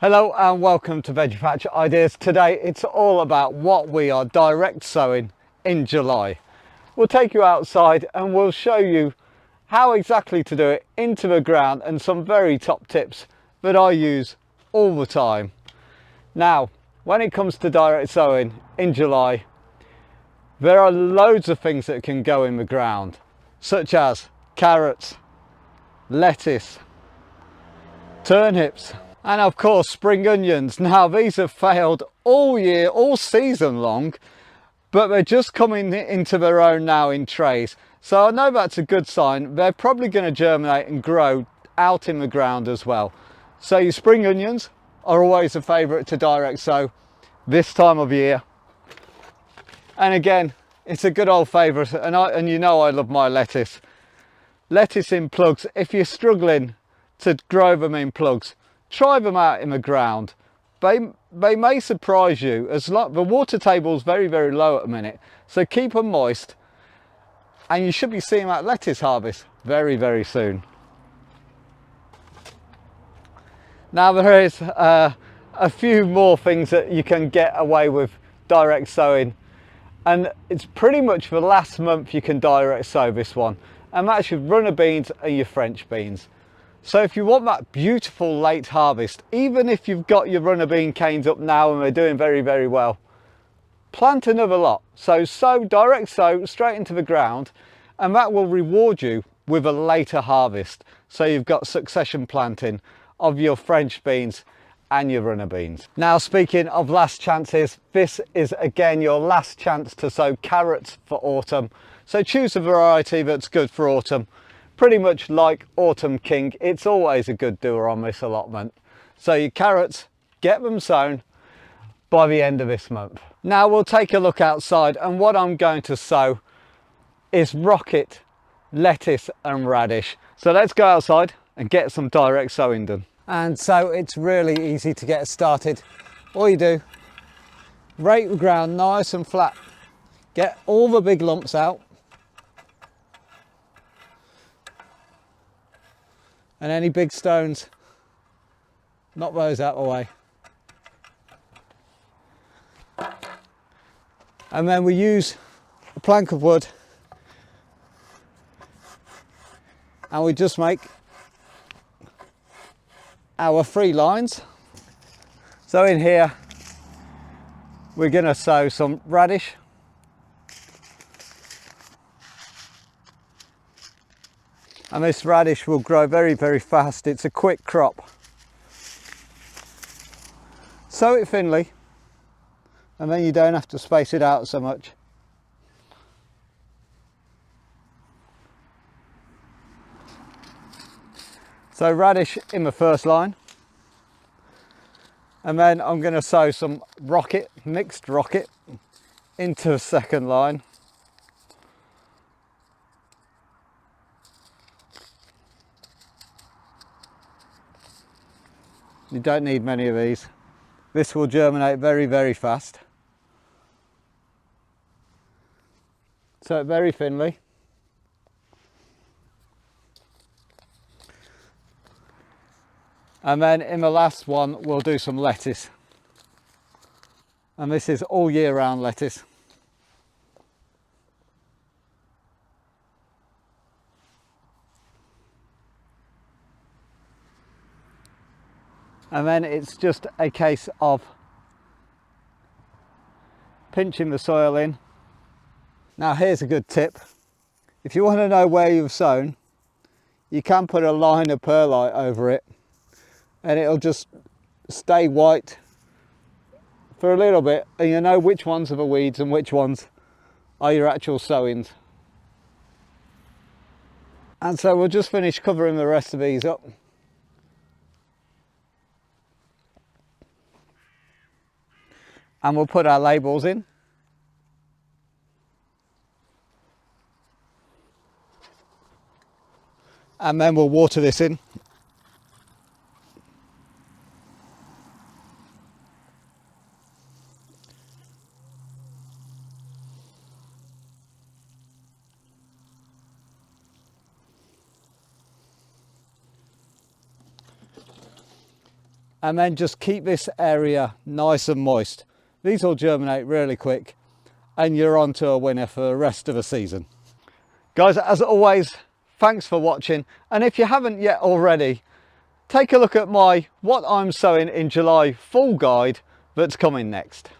Hello and welcome to Veggie Patch Ideas. Today it's all about what we are direct sowing in July. We'll take you outside and we'll show you how exactly to do it into the ground and some very top tips that I use all the time. Now, when it comes to direct sowing in July, there are loads of things that can go in the ground, such as carrots, lettuce, turnips, and of course spring onions. Now these have failed all year, all season long, but they're just coming into their own now in trays. So I know that's a good sign. They're probably going to germinate and grow out in the ground as well. So your spring onions are always a favourite to direct sow this time of year. And again, it's a good old favourite, and you know I love my lettuce. Lettuce in plugs. If you're struggling to grow them in plugs, try them out in the ground. They may surprise you. The water table is very low at the minute, so keep them moist and you should be seeing that lettuce harvest very soon. Now there is a few more things that you can get away with direct sowing, and it's pretty much the last month you can direct sow this one, and that's your runner beans and your French beans. So if you want that beautiful late harvest, even if you've got your runner bean canes up now and they're doing very well, plant another lot. So direct sow straight into the ground, and that will reward you with a later harvest. So you've got succession planting of your French beans and your runner beans. Now, speaking of last chances, this is again your last chance to sow carrots for autumn. So choose a variety that's good for autumn. Pretty much like Autumn King, it's always a good doer on this allotment. So your carrots, get them sown by the end of this month. Now we'll take a look outside, and what I'm going to sow is rocket, lettuce and radish. So let's go outside and get some direct sowing done. And so it's really easy to get started. All you do, rake the ground nice and flat, get all the big lumps out, and any big stones, knock those out of the way. And then we use a plank of wood and we just make our 3 lines. So in here we're going to sow some radish, and this radish will grow very fast. It's a quick crop. Sow it thinly, and then you don't have to space it out so much. So radish in the first line, and then I'm going to sow some rocket, mixed rocket, into the second line. You don't need many of these. This will germinate very fast. Sow it very thinly. And then in the last one we'll do some lettuce. And this is all year round lettuce. And then it's just a case of pinching the soil in. Now here's a good tip. If you want to know where you've sown, you can put a line of perlite over it and it'll just stay white for a little bit, and you know which ones are the weeds and which ones are your actual sowings. And so we'll just finish covering the rest of these up. And we'll put our labels in. And then we'll water this in. and then just keep this area nice and moist. These will germinate really quick and you're on to a winner for the rest of the season. Guys, as always, thanks for watching, and if you haven't yet already, take a look at my What I'm Sowing in July full guide that's coming next.